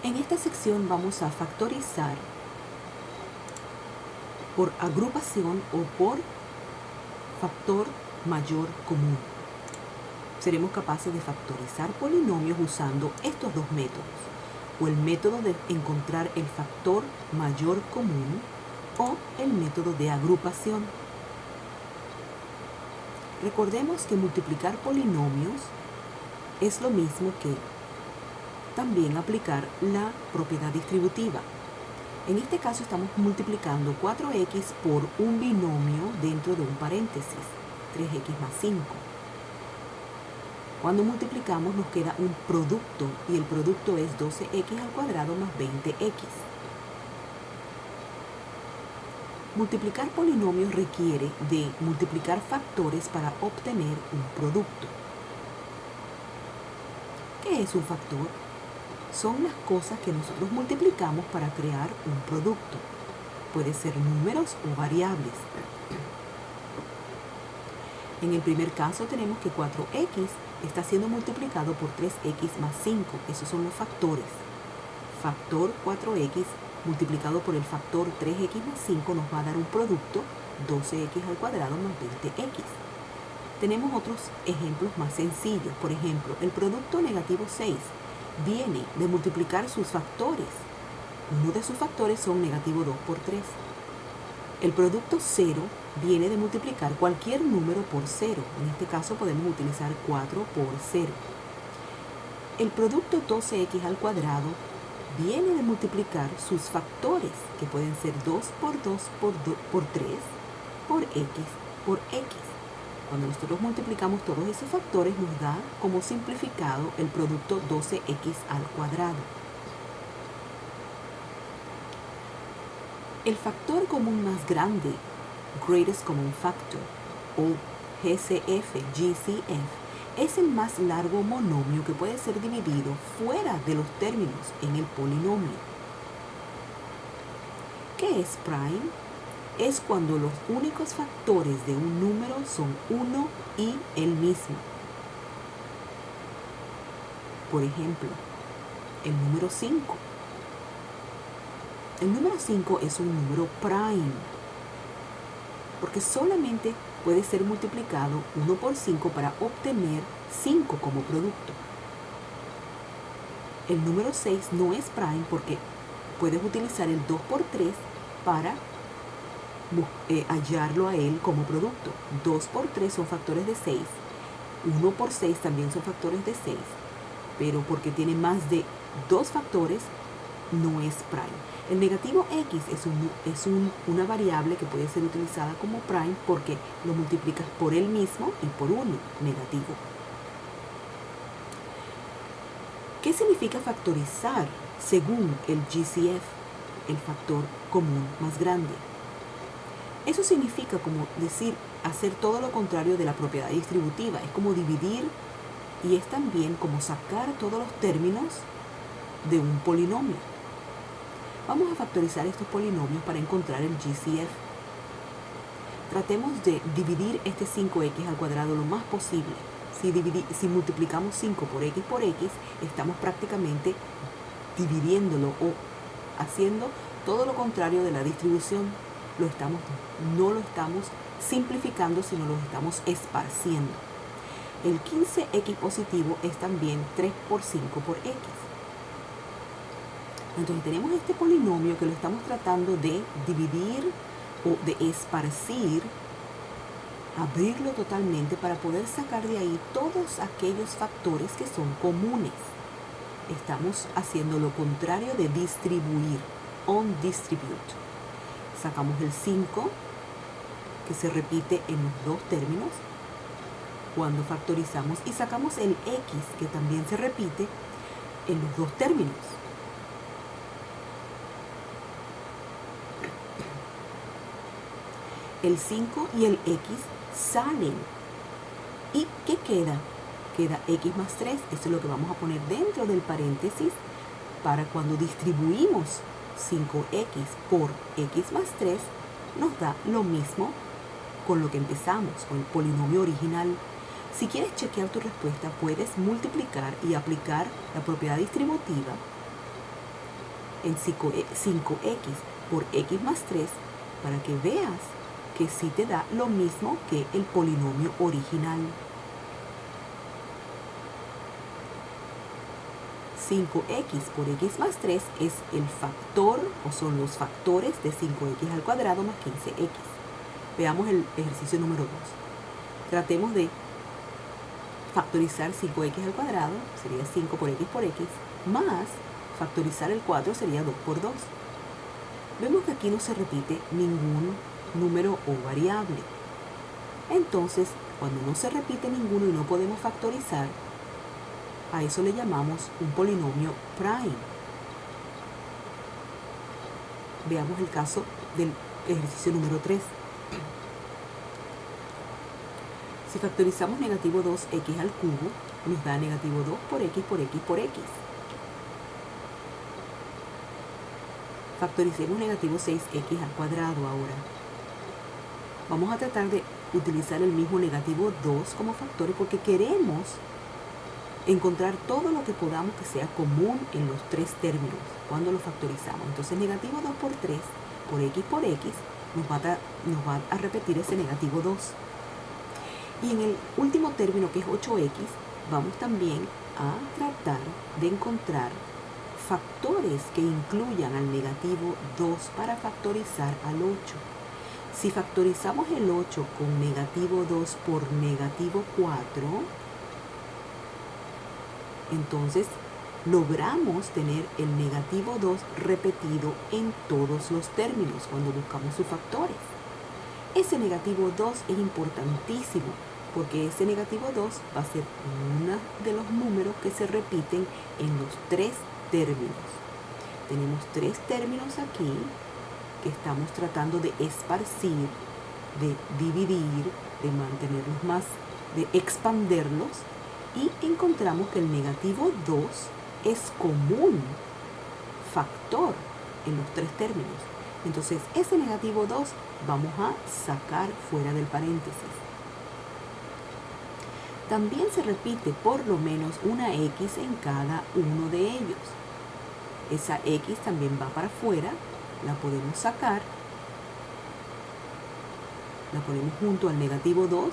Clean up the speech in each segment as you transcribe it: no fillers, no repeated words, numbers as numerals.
En esta sección vamos a factorizar por agrupación o por factor mayor común. Seremos capaces de factorizar polinomios usando estos dos métodos, o el método de encontrar el factor mayor común o el método de agrupación. Recordemos que multiplicar polinomios es lo mismo que también aplicar la propiedad distributiva. En este caso estamos multiplicando 4x por un binomio dentro de un paréntesis, 3x más 5. Cuando multiplicamos nos queda un producto y el producto es 12x al cuadrado más 20x. Multiplicar polinomios requiere de multiplicar factores para obtener un producto. ¿Qué es un factor? Son las cosas que nosotros multiplicamos para crear un producto. Puede ser números o variables. En el primer caso tenemos que 4x está siendo multiplicado por 3x más 5. Esos son los factores. Factor 4x multiplicado por el factor 3x más 5 nos va a dar un producto 12x al cuadrado más 20x. Tenemos otros ejemplos más sencillos. Por ejemplo, el producto negativo 6 viene de multiplicar sus factores. Uno de sus factores son negativo 2 por 3. El producto 0 viene de multiplicar cualquier número por 0. En este caso podemos utilizar 4 por 0. El producto 12x al cuadrado viene de multiplicar sus factores, que pueden ser 2 por 2 por 3 por x por x. Cuando nosotros multiplicamos todos esos factores nos da como simplificado el producto 12x al cuadrado. El factor común más grande, Greatest Common Factor, o GCF, es el más largo monomio que puede ser dividido fuera de los términos en el polinomio. ¿Qué es prime? Es cuando los únicos factores de un número son uno y el mismo. Por ejemplo, el número 5. El número 5 es un número prime, porque solamente puede ser multiplicado 1 por 5 para obtener 5 como producto. El número 6 no es prime porque puedes utilizar el 2 por 3 para hallarlo a él como producto. 2 por 3 son factores de 6, 1 por 6 también son factores de 6, pero porque tiene más de 2 factores no es prime. El negativo x es una variable que puede ser utilizada como prime porque lo multiplicas por él mismo y por 1 negativo. ¿Qué significa factorizar según el GCF, el factor común más grande? Eso significa como decir, hacer todo lo contrario de la propiedad distributiva. Es como dividir y es también como sacar todos los términos de un polinomio. Vamos a factorizar estos polinomios para encontrar el GCF. Tratemos de dividir este 5x al cuadrado lo más posible. Si multiplicamos 5 por x, estamos prácticamente dividiéndolo o haciendo todo lo contrario de la distribución. No lo estamos simplificando, sino lo estamos esparciendo. El 15x positivo es también 3 por 5 por x. Entonces tenemos este polinomio que lo estamos tratando de dividir o de esparcir, abrirlo totalmente para poder sacar de ahí todos aquellos factores que son comunes. Estamos haciendo lo contrario de distribuir, on distribute. Sacamos el 5, que se repite en los dos términos, cuando factorizamos, y sacamos el x, que también se repite en los dos términos. El 5 y el x salen. ¿Y qué queda? Queda x más 3. Esto es lo que vamos a poner dentro del paréntesis para cuando distribuimos 5x por x más 3, nos da lo mismo con lo que empezamos, con el polinomio original. Si quieres chequear tu respuesta, puedes multiplicar y aplicar la propiedad distributiva en 5x por x más 3 para que veas que sí te da lo mismo que el polinomio original. 5x por x más 3 es el factor, o son los factores de 5x al cuadrado más 15x. Veamos el ejercicio número 2. Tratemos de factorizar 5x al cuadrado, sería 5 por x, más factorizar el 4 sería 2 por 2. Vemos que aquí no se repite ningún número o variable. Entonces, cuando no se repite ninguno y no podemos factorizar, a eso le llamamos un polinomio prime. Veamos el caso del ejercicio número 3. Si factorizamos negativo 2x al cubo, nos da negativo 2 por x por x por x. Factoricemos negativo 6x al cuadrado ahora. Vamos a tratar de utilizar el mismo negativo 2 como factor porque queremos encontrar todo lo que podamos que sea común en los tres términos cuando lo factorizamos. Entonces negativo 2 por 3 por x nos va a repetir ese negativo 2. Y en el último término, que es 8x, vamos también a tratar de encontrar factores que incluyan al negativo 2 para factorizar al 8. Si factorizamos el 8 con negativo 2 por negativo 4, entonces logramos tener el negativo 2 repetido en todos los términos cuando buscamos sus factores. Ese negativo 2 es importantísimo porque ese negativo 2 va a ser uno de los números que se repiten en los tres términos. Tenemos tres términos aquí que estamos tratando de esparcir, de dividir, de mantenerlos más, de expanderlos, y encontramos que el negativo 2 es común factor en los tres términos. Entonces ese negativo 2 vamos a sacar fuera del paréntesis. También se repite por lo menos una x en cada uno de ellos. Esa x también va para afuera, la podemos sacar, la ponemos junto al negativo 2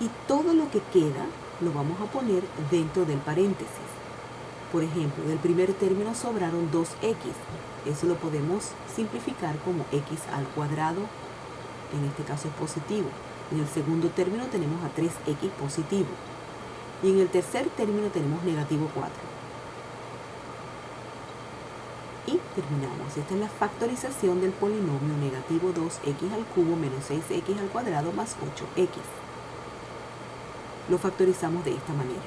y todo lo que queda lo vamos a poner dentro del paréntesis. Por ejemplo, del primer término sobraron 2x. Eso lo podemos simplificar como x al cuadrado, en este caso es positivo. En el segundo término tenemos a 3x positivo. Y en el tercer término tenemos negativo 4. Y terminamos. Esta es la factorización del polinomio negativo 2x al cubo menos 6x al cuadrado más 8x. Lo factorizamos de esta manera.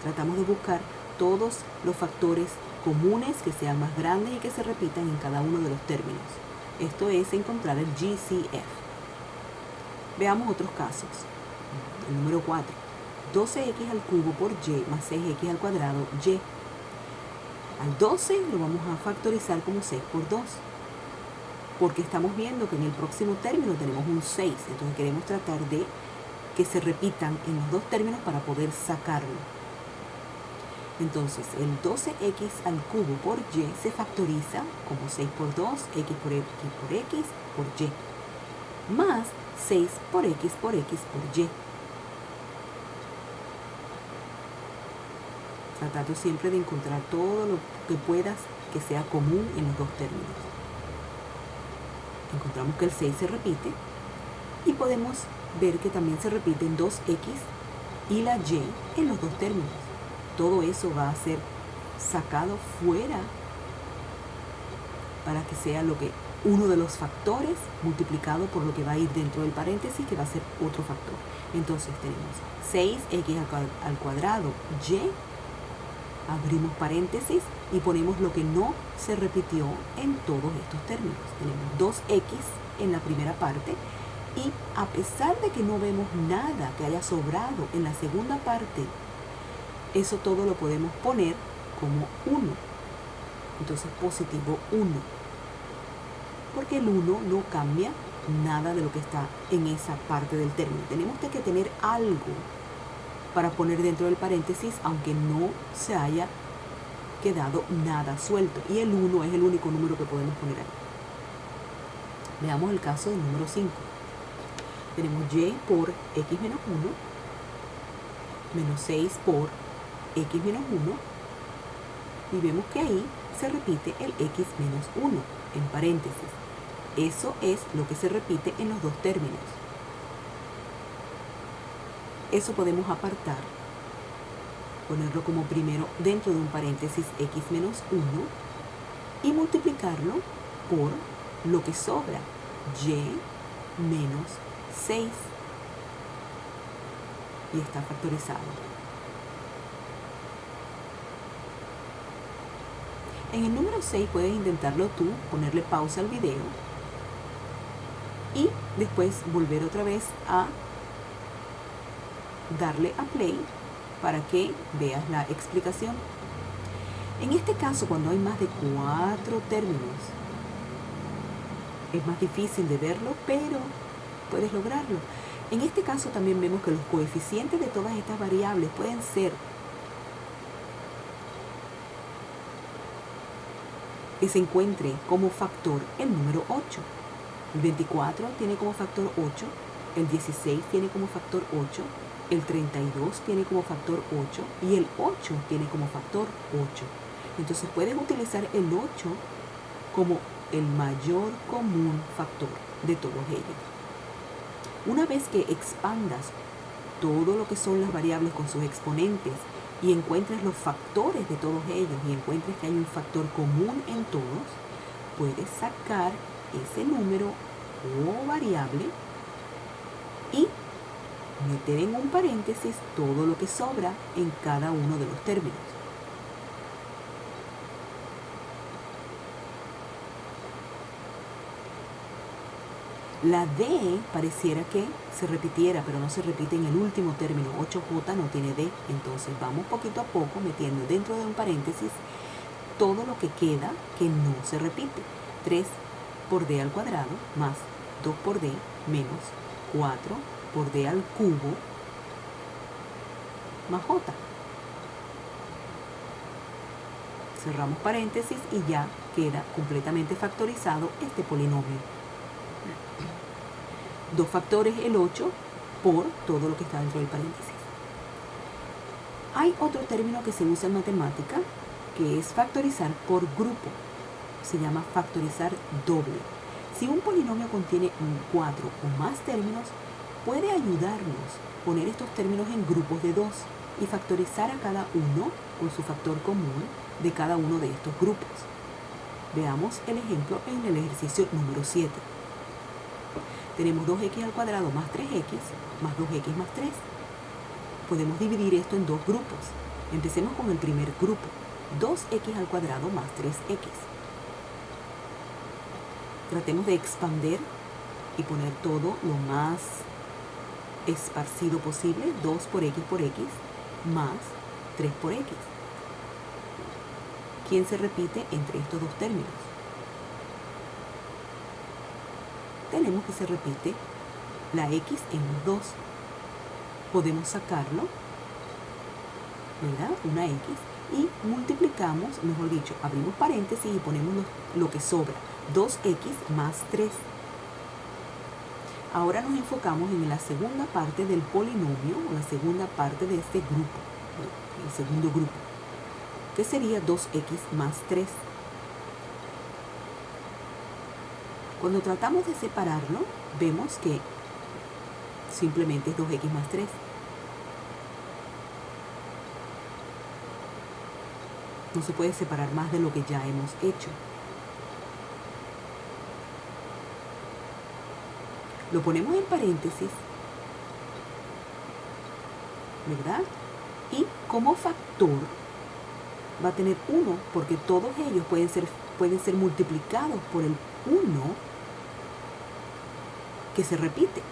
Tratamos de buscar todos los factores comunes que sean más grandes y que se repitan en cada uno de los términos. Esto es encontrar el GCF. Veamos otros casos. El número 4. 12x al cubo por y más 6x al cuadrado y. Al 12 lo vamos a factorizar como 6 por 2. Porque estamos viendo que en el próximo término tenemos un 6. Entonces queremos tratar de que se repitan en los dos términos para poder sacarlo. Entonces, el 12x al cubo por y se factoriza como 6 por 2, x por x por x por y, más 6 por x por x por y. Tratando siempre de encontrar todo lo que puedas que sea común en los dos términos. Encontramos que el 6 se repite y podemos ver que también se repiten 2x y la y en los dos términos. Todo eso va a ser sacado fuera para que sea lo que uno de los factores multiplicado por lo que va a ir dentro del paréntesis, que va a ser otro factor. Entonces tenemos 6x al cuadrado y, abrimos paréntesis y ponemos lo que no se repitió en todos estos términos. Tenemos 2x en la primera parte y a pesar de que no vemos nada que haya sobrado en la segunda parte, eso todo lo podemos poner como 1. Entonces positivo 1. Porque el 1 no cambia nada de lo que está en esa parte del término. Tenemos que tener algo para poner dentro del paréntesis, aunque no se haya quedado nada suelto. Y el 1 es el único número que podemos poner ahí. Veamos el caso del número 5. Tenemos y por x menos 1, menos 6 por x menos 1, y vemos que ahí se repite el x menos 1, en paréntesis. Eso es lo que se repite en los dos términos. Eso podemos apartar, ponerlo como primero dentro de un paréntesis x menos 1 y multiplicarlo por lo que sobra, y menos 6. Y está factorizado. En el número 6 puedes intentarlo tú, ponerle pausa al video y después volver otra vez a darle a play para que veas la explicación. En este caso, cuando hay más de 4 términos, es más difícil de verlo, pero puedes lograrlo. En este caso también vemos que los coeficientes de todas estas variables pueden ser que se encuentre como factor el número 8. El 24 tiene como factor 8, el 16 tiene como factor 8, el 32 tiene como factor 8 y el 8 tiene como factor 8. Entonces puedes utilizar el 8 como el mayor común factor de todos ellos. Una vez que expandas todo lo que son las variables con sus exponentes y encuentres los factores de todos ellos y encuentres que hay un factor común en todos, puedes sacar ese número o variable y meter en un paréntesis todo lo que sobra en cada uno de los términos. La D pareciera que se repitiera, pero no se repite en el último término. 8J no tiene D, entonces vamos poquito a poco metiendo dentro de un paréntesis todo lo que queda que no se repite. 3 por D al cuadrado más 2 por D menos 4 por D al cubo más J. Cerramos paréntesis y ya queda completamente factorizado este polinomio. 2 factores el 8 por todo lo que está dentro del paréntesis. Hay otro término que se usa en matemática que es factorizar por grupo. Se llama factorizar doble. Si un polinomio contiene 4 o más términos, puede ayudarnos poner estos términos en grupos de 2 y factorizar a cada uno con su factor común de cada uno de estos grupos. Veamos el ejemplo en el ejercicio número 7. Tenemos 2x al cuadrado más 3x más 2x más 3. Podemos dividir esto en dos grupos. Empecemos con el primer grupo. 2x al cuadrado más 3x. Tratemos de expander y poner todo lo más esparcido posible. 2 por x más 3 por x. ¿Quién se repite entre estos dos términos? Tenemos que se repite la x en los dos. Podemos sacarlo, ¿verdad? Una x, y multiplicamos, mejor dicho, abrimos paréntesis y ponemos lo que sobra, 2x más 3. Ahora nos enfocamos en la segunda parte del polinomio, o la segunda parte de este grupo, el segundo grupo, que sería 2x más 3. Cuando tratamos de separarlo, vemos que simplemente es 2x más 3. No se puede separar más de lo que ya hemos hecho. Lo ponemos en paréntesis, ¿verdad? Y como factor va a tener 1, porque todos ellos pueden ser multiplicados por el 1 que se repite.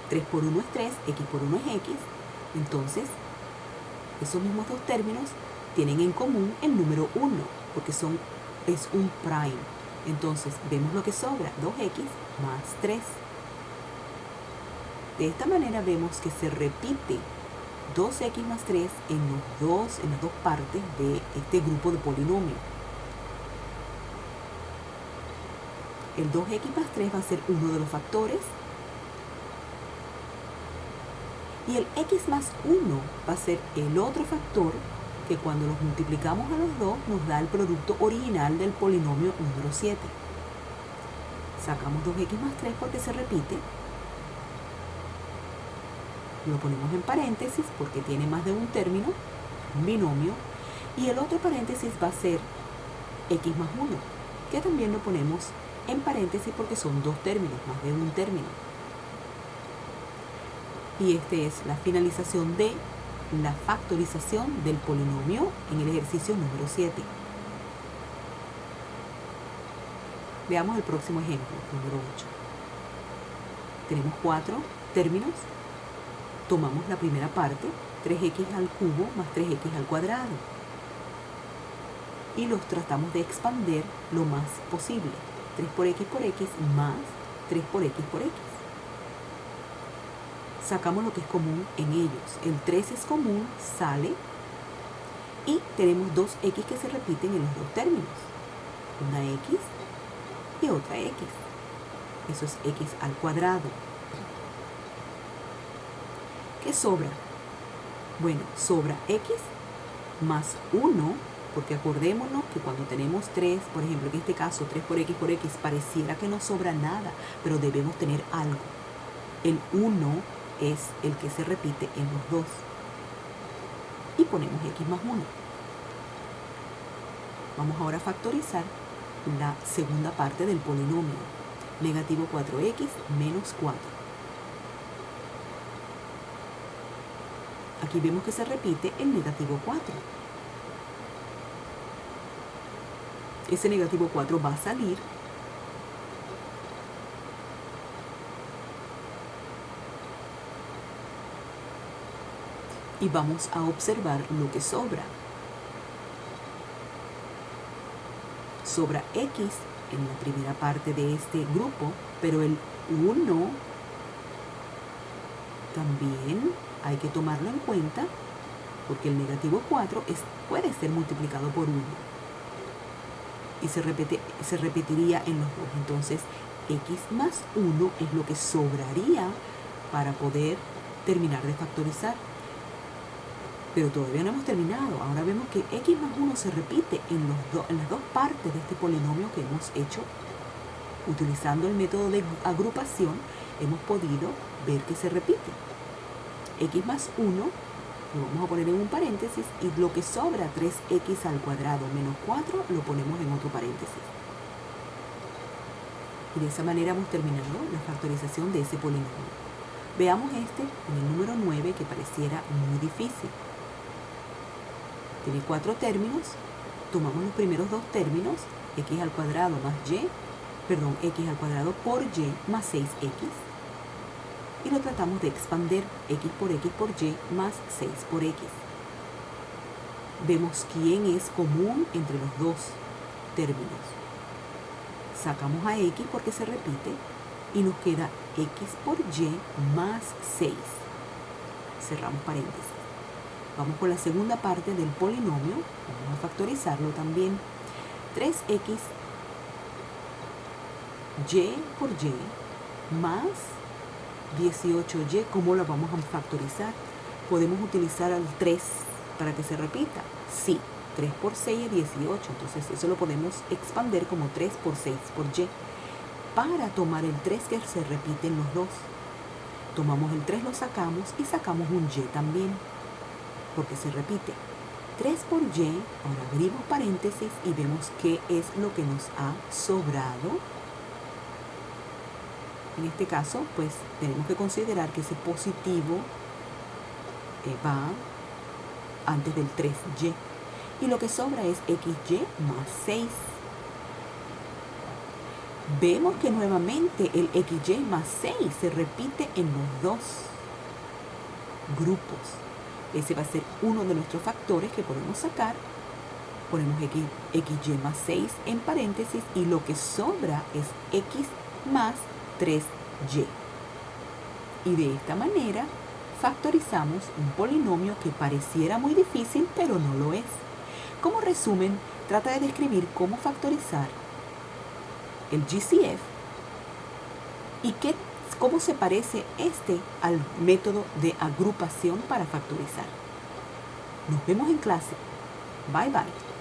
3 por 1 es 3, x por 1 es x. Entonces, esos mismos dos términos tienen en común el número 1, porque es un prime. Entonces, vemos lo que sobra, 2x más 3. De esta manera vemos que se repite 2x más 3 en las dos partes de este grupo de polinomio. El 2x más 3 va a ser uno de los factores. Y el x más 1 va a ser el otro factor que cuando los multiplicamos a los dos nos da el producto original del polinomio número 7. Sacamos 2x más 3 porque se repite. Lo ponemos en paréntesis porque tiene más de un término, un binomio. Y el otro paréntesis va a ser x más 1, que también lo ponemos en paréntesis porque son dos términos, más de un término. Y esta es la finalización de la factorización del polinomio en el ejercicio número 7. Veamos el próximo ejemplo, número 8. Tenemos 4 términos. Tomamos la primera parte, 3x al cubo más 3x al cuadrado. Y los tratamos de expander lo más posible. 3 por x más 3 por x. Sacamos lo que es común en ellos. El 3 es común, sale. Y tenemos dos x que se repiten en los dos términos. Una x y otra x. Eso es x al cuadrado. ¿Qué sobra? Bueno, sobra x más 1, porque acordémonos que cuando tenemos 3, por ejemplo, en este caso 3 por x, pareciera que no sobra nada, pero debemos tener algo. El 1 es el que se repite en los dos. Y ponemos x más 1. Vamos ahora a factorizar la segunda parte del polinomio. Negativo 4x menos 4. Aquí vemos que se repite el negativo 4. Ese negativo 4 va a salir. Y vamos a observar lo que sobra. Sobra x en la primera parte de este grupo, pero el 1 también hay que tomarlo en cuenta porque el negativo 4 puede ser multiplicado por 1 y se repetiría en los dos. Entonces x más 1 es lo que sobraría para poder terminar de factorizar. Pero todavía no hemos terminado. Ahora vemos que x más 1 se repite en las dos partes de este polinomio que hemos hecho. Utilizando el método de agrupación, hemos podido ver que se repite. X más 1 lo vamos a poner en un paréntesis y lo que sobra, 3x al cuadrado menos 4, lo ponemos en otro paréntesis. Y de esa manera hemos terminado la factorización de ese polinomio. Veamos este en el número 9, que pareciera muy difícil. Tiene 4 términos. Tomamos los primeros dos términos, x al cuadrado más x al cuadrado por y más 6x. Y lo tratamos de expander, x por y más 6 por x. Vemos quién es común entre los dos términos. Sacamos a x porque se repite y nos queda x por y más 6. Cerramos paréntesis. Vamos con la segunda parte del polinomio. Vamos a factorizarlo también. 3x y por y más 18y. ¿Cómo lo vamos a factorizar? ¿Podemos utilizar al 3 para que se repita? Sí, 3 por 6 es 18. Entonces eso lo podemos expander como 3 por 6 por y. Para tomar el 3 que se repite en los dos, tomamos el 3, lo sacamos y sacamos un y también, porque se repite. 3 por y, ahora abrimos paréntesis y vemos qué es lo que nos ha sobrado. En este caso, pues tenemos que considerar que ese positivo va antes del 3y. Y lo que sobra es xy más 6. Vemos que nuevamente el xy más 6 se repite en los dos grupos. Ese va a ser uno de nuestros factores que podemos sacar. Ponemos xy más 6 en paréntesis y lo que sobra es x más 3y. Y de esta manera factorizamos un polinomio que pareciera muy difícil, pero no lo es. Como resumen, trata de describir cómo factorizar el GCF y cómo se parece este al método de agrupación para factorizar. Nos vemos en clase. Bye bye.